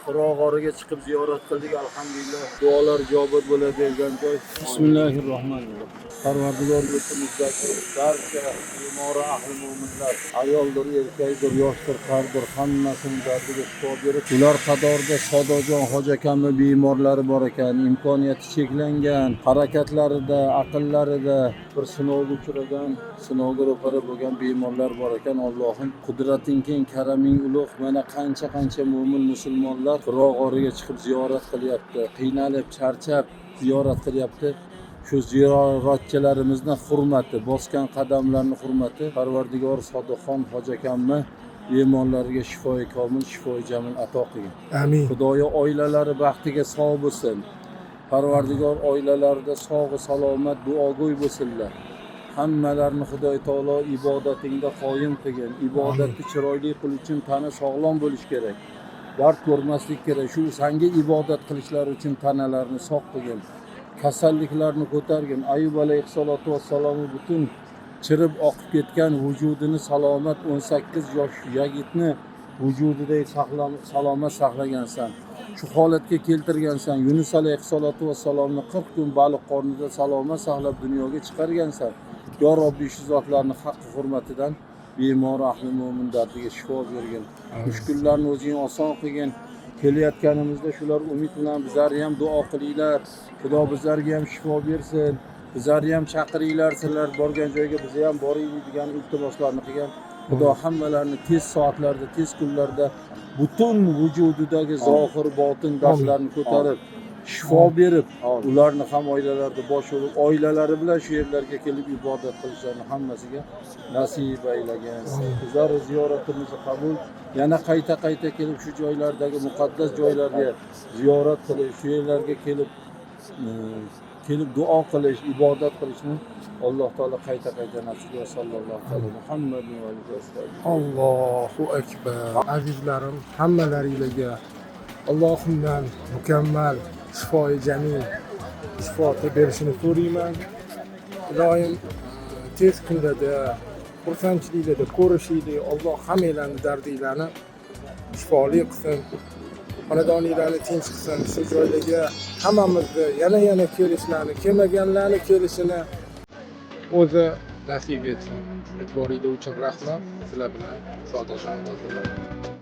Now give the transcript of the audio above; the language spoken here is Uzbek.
Hiro g'origa chiqib ziyorat qildik, alhamdulillah. Duolar ijobat bo'ladigan joy. Bismillahirrohmanirrohim. Parvardigor yurtimizdagi barcha bemor ahli mo'minlar, ayoldir, erkakdir, yoshdir, qardir, hammasini dardiga shifo berib, ular qatorida Sodojon hoji akamni bemorlari bor ekan, imkoniyati cheklangan, harakatlarida, aqllarida bir sinovga uchragan, sinovga ro'para bo'lgan bemorlar bor ekan. Allohim qudrating keng, karaming ulug'. Mana qancha mo'min musulmonlar Hiro g'origa chiqib ziyorat qilyapti, qiynalib, charchab ziyorat qilyapti. Shu ziyoratchilarimizni hurmati, bosgan qadamlarini hurmati Parvardigor Sodiqxon hoji akamni bemorlariga shifoi komil, shifoi jamil ato qilgin. Amin. Xudoyo oilalari baxtiga sog' bo'lsin. Parvardigor oilalarida sog' salomat, duogo'y bo'lsinlar. Hammalarni Xudoy taolo ibodatingda qoyim qilgin. Ibodatni chiroyli qilish uchun tana sog'lom bo'lish kerak. Dard ko'rmaslik kerak. Shu senga ibodat qilishlari uchun tanalarni sog' qilgin. Kasalliklarni ko'targin. Ayub alayhissalatu vassalomni butun chirib oqib ketgan vujudini salomat 18 yosh yigitni vujudida salomat saqlagansan. Shu holatga keltirgansan. Yunus alayhissalatu vassalomni 40 kun baliq qornida salomat saqlab dunyoga chiqargansan. Yo Robbi shu zotlarning haqqi hurmatidan bemor ahli mo'min dardiga shifo bergin. Mushkullarni o'zing oson qilgin. Kelayotganimizda shular umid bilan bizlarga ham duo qilinglar. Xudo bizlarga ham shifo bersin. Bizlarni ham chaqiringlar, sizlar borgan joyga biz ham boraylik degan iltimoslarni qilgan. Xudo hammalarni tez soatlarda, tez kunlarda butun vujudidagi zohir botin dardlarni ko'tarib, shifo berib, ularni ham oilalarida bosh bo'lib, oilalari bilan shu yerlarga kelib ibodat qilishlarini hammasiga nasib aylagan. Bizlar ziyoratimizni qabul, yana qayta kelib shu joylardagi muqaddas joylarga ziyorat qilish, shu yerlarga kelib duo qilish, ibodat qilishni Alloh taolo qayta nasib qilsin. Sallallohu alayhi Muhammad va alihi. Allohu akbar. Azizlarim, hammalaringizga Allohimdan mukammal shifoi jamil shifo berishini so'rayman. Iloyim tez kundada xursandchiliklarda ko'rishaylik. Alloh hammanglarning dardinglarni shifoli qilsin. Xonadoninglarni tinch qilsin. Shu joylarga hammamizni yana kelishlarni, kelmaganlarni kelishini o'zi nasib etsin. E'tiboringiz uchun rahmat. Sizlar bilan Sodiqjon bo'lsin.